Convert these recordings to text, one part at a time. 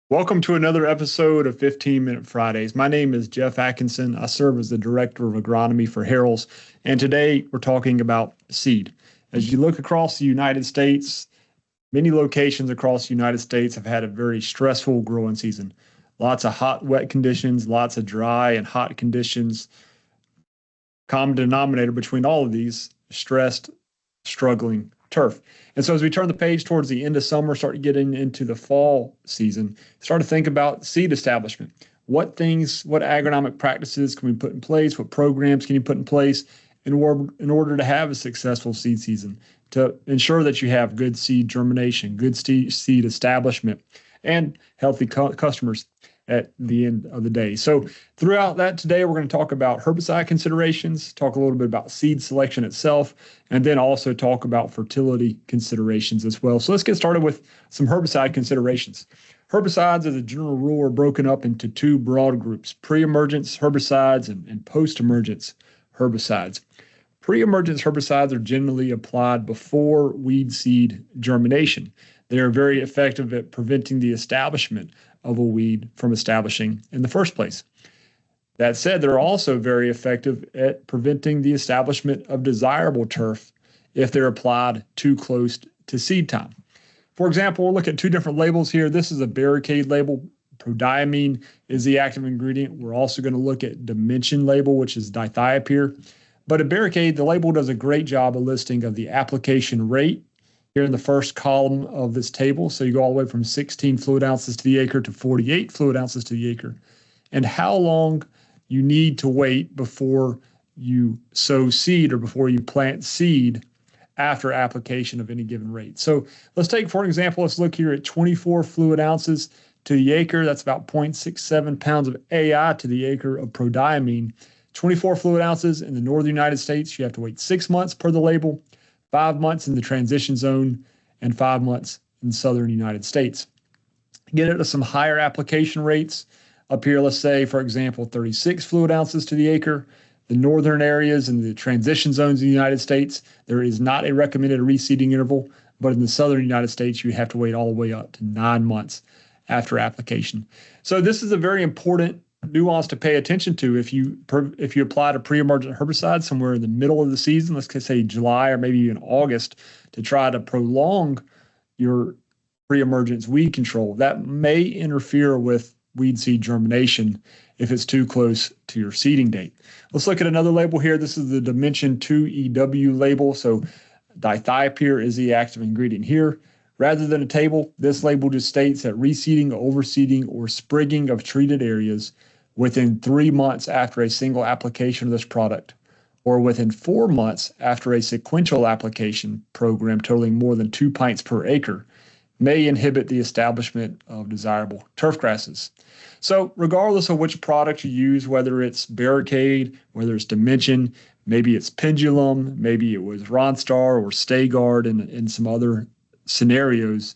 Welcome to another episode of 15-Minute Fridays. My name is Jeff Atkinson. I serve as the Director of Agronomy for Harrell's, and today we're talking about seed. As you look across the United States, many locations across the United States have had a very stressful growing season. Lots of hot, wet conditions, lots of dry and hot conditions. Common denominator between all of these, stressed, struggling turf. And so as we turn the page towards the end of summer, start getting into the fall season, start to think about seed establishment. What agronomic practices can we put in place? What programs can you put in place in order to have a successful seed season, to ensure that you have good seed germination, good seed establishment, and healthy customers at the end of the day. So throughout that today, we're going to talk about herbicide considerations, talk a little bit about seed selection itself, and then also talk about fertility considerations as well. So let's get started with some herbicide considerations. Herbicides, as a general rule, are broken up into two broad groups: pre-emergence herbicides and post-emergence herbicides. Pre-emergence herbicides are generally applied before weed seed germination. They are very effective at preventing the establishment of a weed from establishing in the first place. That said, they're also very effective at preventing the establishment of desirable turf if they're applied too close to seed time. For example, we'll look at two different labels here. This is a barricade label. Prodiamine is the active ingredient. We're also going to look at dimension label, which is dithiopyr. But a barricade, the label does a great job of listing of the application rate here in the first column of this table. So you go all the way from 16 fluid ounces to the acre to 48 fluid ounces to the acre, and how long you need to wait before you sow seed or before you plant seed after application of any given rate. So let's take, for example, let's look here at 24 fluid ounces to the acre. That's about 0.67 pounds of AI to the acre of prodiamine. 24 fluid ounces in the northern United States, you have to wait 6 months per the label, 5 months in the transition zone, and 5 months in the southern United States. Get into some higher application rates. Up here, let's say, for example, 36 fluid ounces to the acre. The northern areas and the transition zones in the United States, there is not a recommended reseeding interval, but in the southern United States, you have to wait all the way up to 9 months after application. So this is a very important nuance to pay attention to. If you apply a pre-emergent herbicide somewhere in the middle of the season, let's say July or maybe even August, to try to prolong your pre-emergence weed control, that may interfere with weed seed germination if it's too close to your seeding date. Let's look at another label here. This is the Dimension 2EW label. So dithiopyr is the active ingredient here. Rather than a table, this label just states that reseeding, overseeding, or sprigging of treated areas within 3 months after a single application of this product, or within 4 months after a sequential application program totaling more than 2 pints per acre, may inhibit the establishment of desirable turf grasses. So regardless of which product you use, whether it's barricade, whether it's dimension, maybe it's pendulum, maybe it was Ronstar or Stay-Guard in some other scenarios,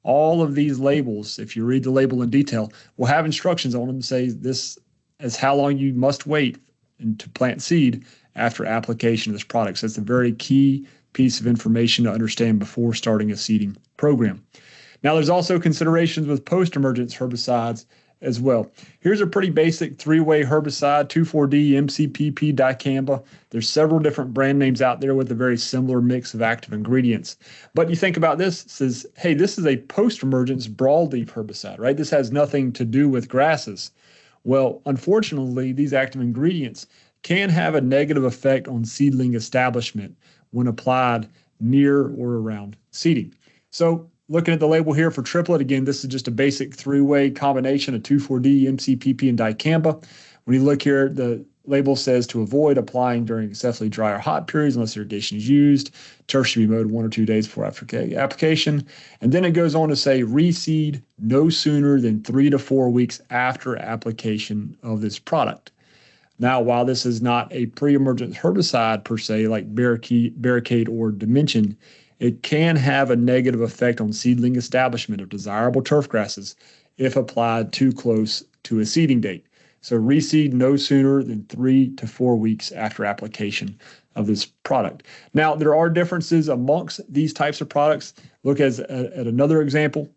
all of these labels, if you read the label in detail, will have instructions on them to say this is how long you must wait to plant seed after application of this product. So it's a very key piece of information to understand before starting a seeding program. Now, there's also considerations with post-emergence herbicides as well. Here's a pretty basic three-way herbicide, 2,4-D, MCPP, dicamba. There's several different brand names out there with a very similar mix of active ingredients. But you think about this, it says, hey, this is a post-emergence broadleaf herbicide, right? This has nothing to do with grasses. Well, unfortunately, these active ingredients can have a negative effect on seedling establishment when applied near or around seeding. So looking at the label here for triplet, again, this is just a basic three-way combination of 2,4-D, MCPP, and dicamba. When you look here, the label says to avoid applying during excessively dry or hot periods unless irrigation is used. Turf should be mowed 1 or 2 days before application. And then it goes on to say reseed no sooner than 3 to 4 weeks after application of this product. Now, while this is not a pre-emergent herbicide per se, like barricade or dimension, it can have a negative effect on seedling establishment of desirable turf grasses if applied too close to a seeding date. So reseed no sooner than 3 to 4 weeks after application of this product. Now, there are differences amongst these types of products. Look at another example.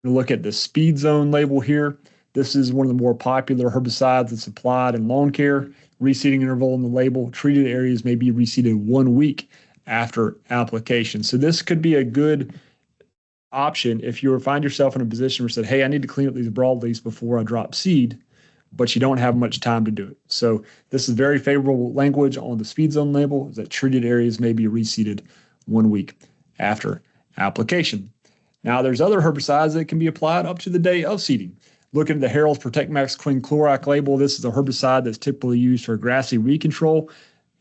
We look at the speed zone label here. This is one of the more popular herbicides that's applied in lawn care. Reseeding interval in the label. Treated areas may be reseeded 1 week after application. So this could be a good option if you find yourself in a position where you said, hey, I need to clean up these broadleafs before I drop seed, but you don't have much time to do it. So this is very favorable language on the speed zone label, that treated areas may be reseeded 1 week after application. Now, there's other herbicides that can be applied up to the day of seeding. Looking at the Harrell's Protect Max Quinclorac label, this is a herbicide that's typically used for grassy weed control,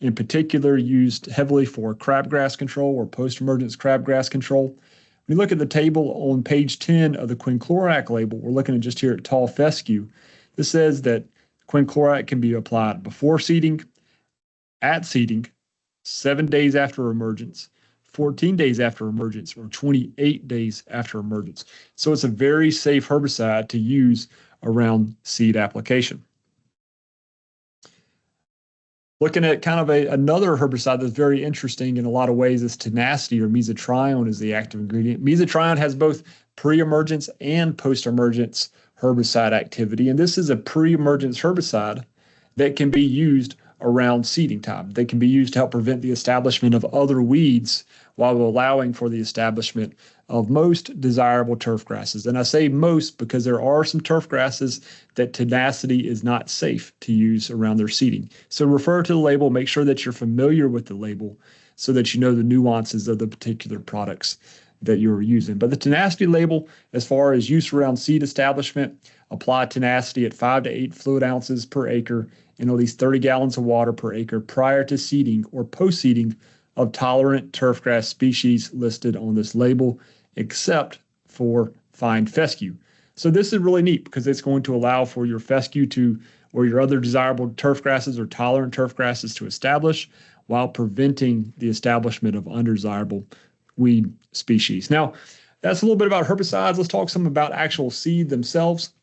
in particular used heavily for crabgrass control or post-emergence crabgrass control. When you look at the table on page 10 of the quinclorac label, we're looking at just here at tall fescue. This says that quinclorac can be applied before seeding, at seeding, 7 days after emergence, 14 days after emergence, or 28 days after emergence. So it's a very safe herbicide to use around seed application. Looking at kind of another herbicide that's very interesting in a lot of ways is tenacity, or mesotrione is the active ingredient. Mesotrione has both pre-emergence and post-emergence herbicide activity, and this is a pre-emergence herbicide that can be used around seeding time. They can be used to help prevent the establishment of other weeds while allowing for the establishment of most desirable turf grasses. And I say most because there are some turf grasses that tenacity is not safe to use around their seeding. So refer to the label, make sure that you're familiar with the label so that you know the nuances of the particular products that you're using. But the tenacity label, as far as use around seed establishment, apply tenacity at 5 to 8 fluid ounces per acre in at least 30 gallons of water per acre prior to seeding or post-seeding of tolerant turfgrass species listed on this label, except for fine fescue. So this is really neat because it's going to allow for your fescue to, or your other desirable turf grasses or tolerant turf grasses to establish while preventing the establishment of undesirable weed species. Now, that's a little bit about herbicides. Let's talk some about actual seed themselves.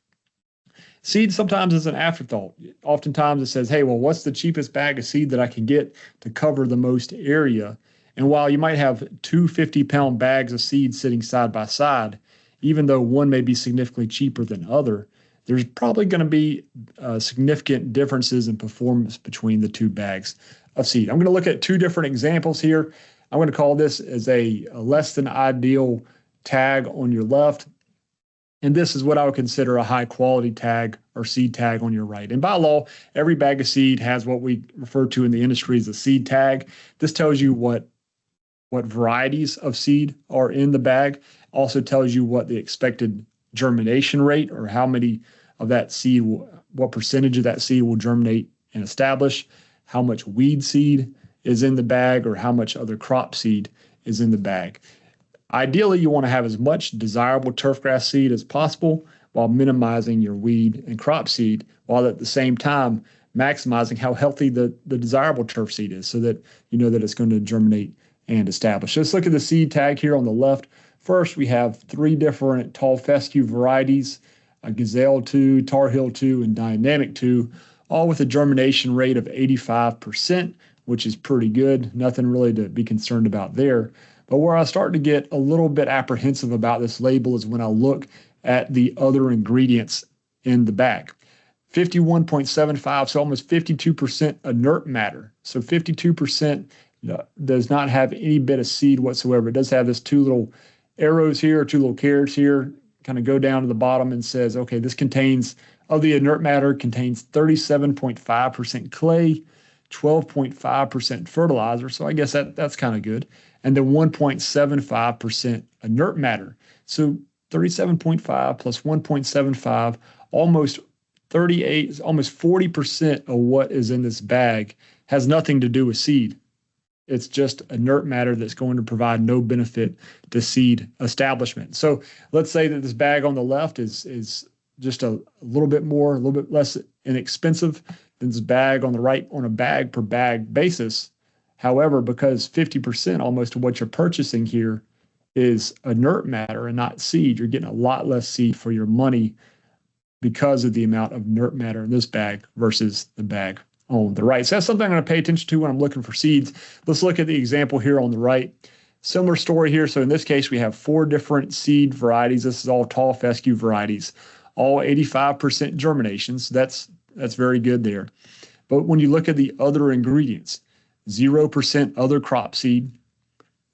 Seed sometimes is an afterthought. Oftentimes it says, hey, well, what's the cheapest bag of seed that I can get to cover the most area? And while you might have 2 50-pound bags of seed sitting side by side, even though one may be significantly cheaper than other, there's probably going to be significant differences in performance between the 2 bags of seed. I'm going to look at 2 different examples here. I'm going to call this as a less than ideal tag on your left. And this is what I would consider a high quality tag or seed tag on your right. And by law, every bag of seed has what we refer to in the industry as a seed tag. This tells you what varieties of seed are in the bag. Also tells you what the expected germination rate, or how many of that seed, what percentage of that seed will germinate and establish, how much weed seed is in the bag, or how much other crop seed is in the bag. Ideally, you want to have as much desirable turfgrass seed as possible while minimizing your weed and crop seed, while at the same time maximizing how healthy the desirable turf seed is, so that you know that it's going to germinate and establish. So let's look at the seed tag here on the left. First, we have 3 different tall fescue varieties, Gazelle 2, Tar Heel 2, and Dynamic 2, all with a germination rate of 85%, which is pretty good. Nothing really to be concerned about there. But where I start to get a little bit apprehensive about this label is when I look at the other ingredients in the bag. 51.75, so almost 52% inert matter. So 52% does not have any bit of seed whatsoever. It does have this 2 little arrows here, 2 little carrots here, kind of go down to the bottom and says, okay, this contains, of the inert matter, contains 37.5% clay, 12.5% fertilizer. So I guess that's kind of good. And then 1.75% inert matter. So 37.5 plus 1.75, almost 38, almost 40% of what is in this bag has nothing to do with seed. It's just inert matter that's going to provide no benefit to seed establishment. So let's say that this bag on the left is just a little bit more, a little bit less inexpensive than this bag on the right on a bag per bag basis. However, because 50% almost of what you're purchasing here is inert matter and not seed, you're getting a lot less seed for your money because of the amount of inert matter in this bag versus the bag on the right. So that's something I'm going to pay attention to when I'm looking for seeds. Let's look at the example here on the right. Similar story here. So in this case, we have 4 different seed varieties. This is all tall fescue varieties, all 85% germination. So that's very good there. But when you look at the other ingredients, 0% other crop seed,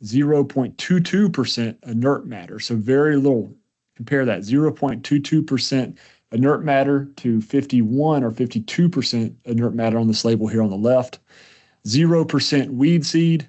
0.22% inert matter. So very little. Compare that 0.22% inert matter to 51 or 52% inert matter on this label here on the left, 0% weed seed,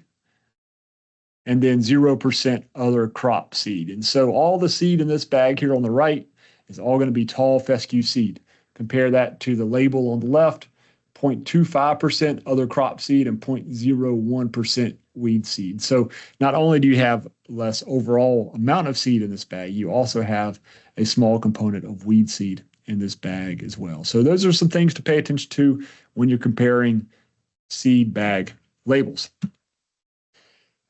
and then 0% other crop seed. And so all the seed in this bag here on the right is all going to be tall fescue seed. Compare that to the label on the left, 0.25% other crop seed and 0.01% weed seed. So not only do you have less overall amount of seed in this bag, you also have a small component of weed seed in this bag as well. So those are some things to pay attention to when you're comparing seed bag labels.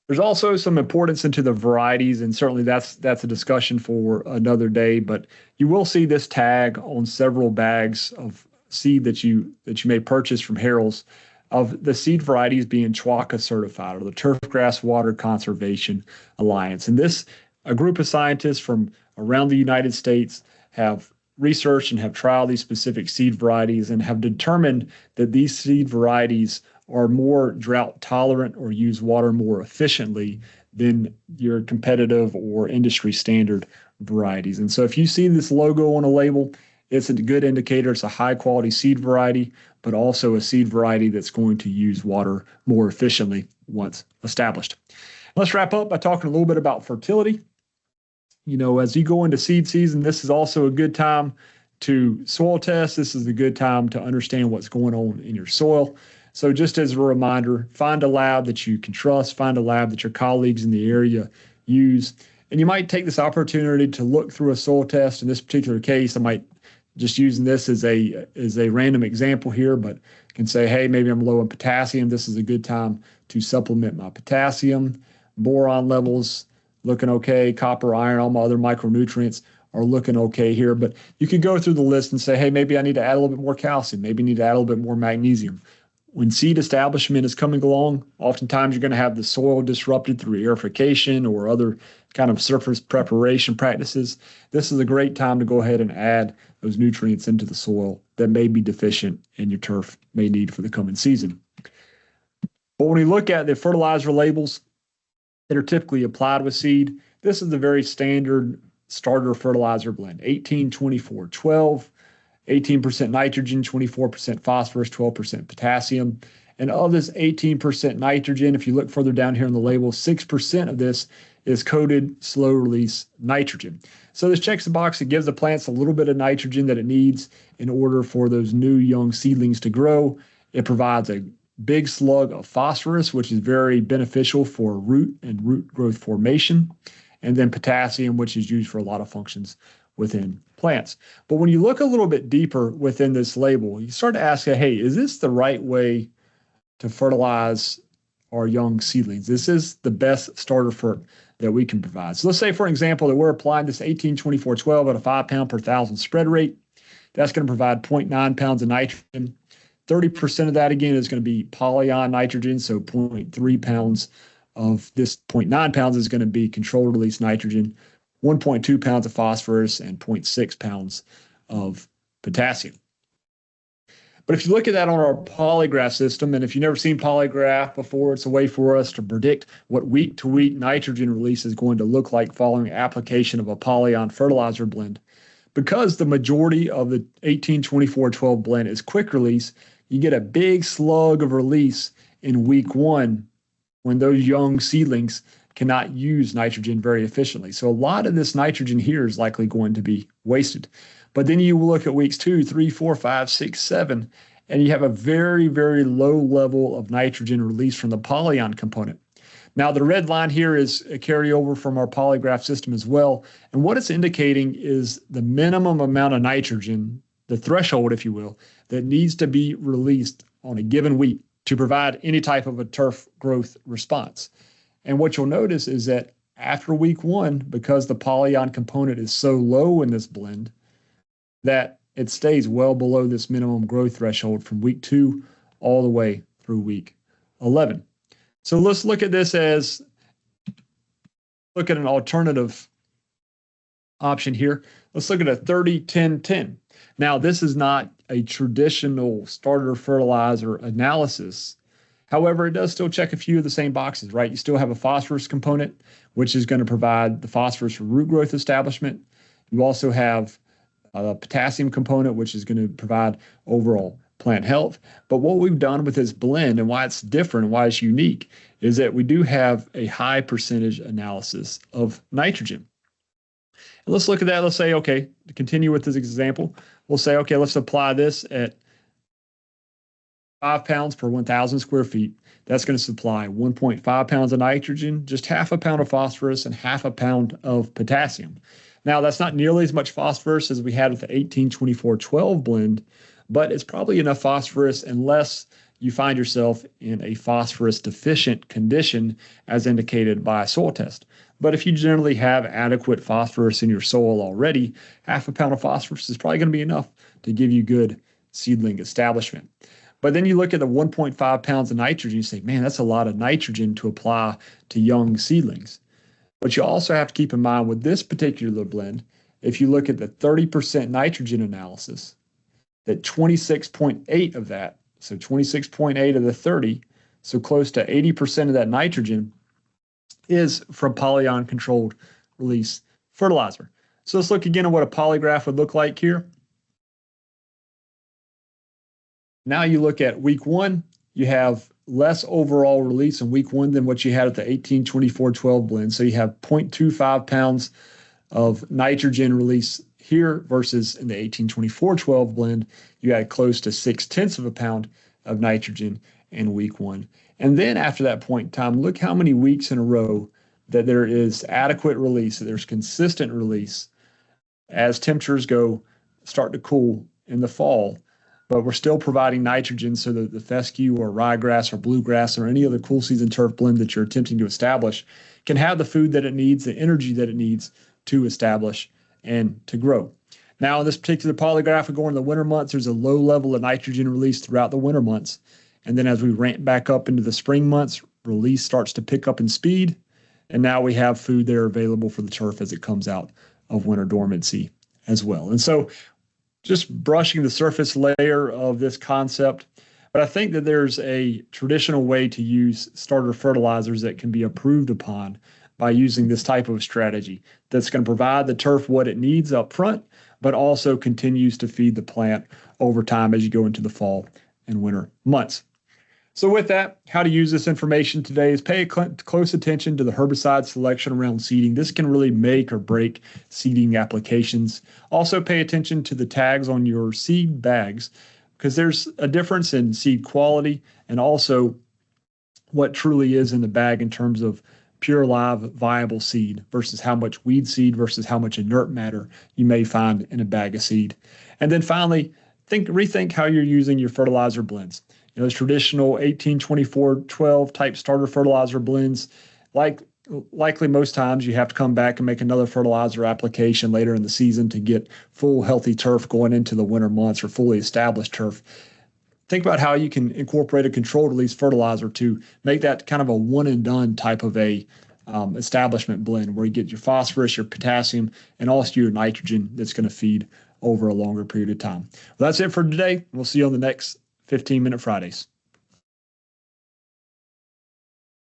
There's also some importance into the varieties, and certainly that's a discussion for another day, but you will see this tag on several bags of seed that you may purchase from Harrell's of the seed varieties being CHWACA certified, or the Turfgrass Water Conservation Alliance. And a group of scientists from around the United States have researched and have trialed these specific seed varieties and have determined that these seed varieties are more drought tolerant or use water more efficiently than your competitive or industry standard varieties. And so if you see this logo on a label, it's a good indicator. It's a high quality seed variety, but also a seed variety that's going to use water more efficiently once established. Let's wrap up by talking a little bit about fertility. You know, as you go into seed season, this is also a good time to soil test. This is a good time to understand what's going on in your soil. So just as a reminder, find a lab that you can trust, find a lab that your colleagues in the area use. And you might take this opportunity to look through a soil test. In this particular case, I might just using this as a random example here, but can say, hey, maybe I'm low in potassium. This is a good time to supplement my potassium. Boron levels looking okay. Copper, iron, all my other micronutrients are looking okay here. But you could go through the list and say, hey, maybe I need to add a little bit more calcium. Maybe I need to add a little bit more magnesium. When seed establishment is coming along, oftentimes you're going to have the soil disrupted through aerification or other kind of surface preparation practices. This is a great time to go ahead and add those nutrients into the soil that may be deficient and your turf may need for the coming season. But when we look at the fertilizer labels that are typically applied with seed, this is the very standard starter fertilizer blend, 18-24-12. 18% nitrogen, 24% phosphorus, 12% potassium. And of this 18% nitrogen, if you look further down here on the label, 6% of this is coated slow-release nitrogen. So this checks the box. It gives the plants a little bit of nitrogen that it needs in order for those new young seedlings to grow. It provides a big slug of phosphorus, which is very beneficial for root and root growth formation. And then potassium, which is used for a lot of functions within plants. But when you look a little bit deeper within this label, you start to ask, hey, is this the right way to fertilize our young seedlings? This is the best starter fert that we can provide. So let's say, for example, that we're applying this 18-24-12 at a 5 pound per thousand spread rate. That's going to provide 0.9 pounds of nitrogen. 30% of that, again, is going to be polyion nitrogen, so 0.3 pounds of this 0.9 pounds is going to be controlled release nitrogen. 1.2 pounds of phosphorus and 0.6 pounds of potassium. But if you look at that on our polygraph system, and if you've never seen polygraph before, it's a way for us to predict what week-to-week nitrogen release is going to look like following application of a polyion fertilizer blend. Because the majority of the 18-24-12 blend is quick release, you get a big slug of release in week 1 when those young seedlings cannot use nitrogen very efficiently. So a lot of this nitrogen here is likely going to be wasted. But then you look at weeks 2, 3, 4, 5, 6, 7, and you have a very, very low level of nitrogen released from the polyion component. Now, the red line here is a carryover from our polygraph system as well. And what it's indicating is the minimum amount of nitrogen, the threshold, if you will, that needs to be released on a given week to provide any type of a turf growth response. And what you'll notice is that after week 1, because the polyion component is so low in this blend, that it stays well below this minimum growth threshold from week 2 all the way through week 11. So let's look at this as Look at an alternative option here. Let's look at a 30-10-10. Now, this is not a traditional starter fertilizer analysis. However, it does still check a few of the same boxes, right? You still have a phosphorus component, which is going to provide the phosphorus for root growth establishment. You also have a potassium component, which is going to provide overall plant health. But what we've done with this blend and why it's different and why it's unique is that we do have a high percentage analysis of nitrogen. And let's look at that. Let's say, okay, to continue with this example, we'll say, okay, let's apply this at 5 pounds per 1,000 square feet. That's going to supply 1.5 pounds of nitrogen, just half a pound of phosphorus, and half a pound of potassium. Now, that's not nearly as much phosphorus as we had with the 18-24-12 blend, but it's probably enough phosphorus unless you find yourself in a phosphorus deficient condition as indicated by a soil test. But if you generally have adequate phosphorus in your soil already, half a pound of phosphorus is probably going to be enough to give you good seedling establishment. But then you look at the 1.5 pounds of nitrogen, you say, man, that's a lot of nitrogen to apply to young seedlings. But you also have to keep in mind with this particular blend, if you look at the 30% nitrogen analysis, that 26.8 of that, so 26.8 of the 30, so close to 80% of that nitrogen is from polyon controlled release fertilizer. So let's look again at what a polygraph would look like here. Now you look at week 1, you have less overall release in week 1 than what you had at the 18-24-12 blend. So you have 0.25 pounds of nitrogen release here versus in the 18-24-12 blend, you had close to 0.6 of a pound of nitrogen in week 1. And then after that point in time, look how many weeks in a row that there is adequate release, that there's consistent release as temperatures start to cool in the fall. But we're still providing nitrogen so that the fescue or ryegrass or bluegrass or any other cool season turf blend that you're attempting to establish can have the food that it needs, the energy that it needs to establish and to grow. Now, in this particular polygraph, we go in the winter months, there's a low level of nitrogen release throughout the winter months. And then as we ramp back up into the spring months, release starts to pick up in speed. And now we have food there available for the turf as it comes out of winter dormancy as well. And so just brushing the surface layer of this concept. But I think that there's a traditional way to use starter fertilizers that can be improved upon by using this type of strategy that's going to provide the turf what it needs up front, but also continues to feed the plant over time as you go into the fall and winter months. So with that, how to use this information today is pay close attention to the herbicide selection around seeding. This can really make or break seeding applications. Also pay attention to the tags on your seed bags because there's a difference in seed quality and also what truly is in the bag in terms of pure live viable seed versus how much weed seed versus how much inert matter you may find in a bag of seed. And then finally, rethink how you're using your fertilizer blends. Those traditional 18-24-12 type starter fertilizer blends, likely most times you have to come back and make another fertilizer application later in the season to get full healthy turf going into the winter months or fully established turf. Think about how you can incorporate a controlled release fertilizer to make that kind of a one and done type of a establishment blend where you get your phosphorus, your potassium, and also your nitrogen that's going to feed over a longer period of time. Well, that's it for today. We'll see you on the next 15-Minute Fridays.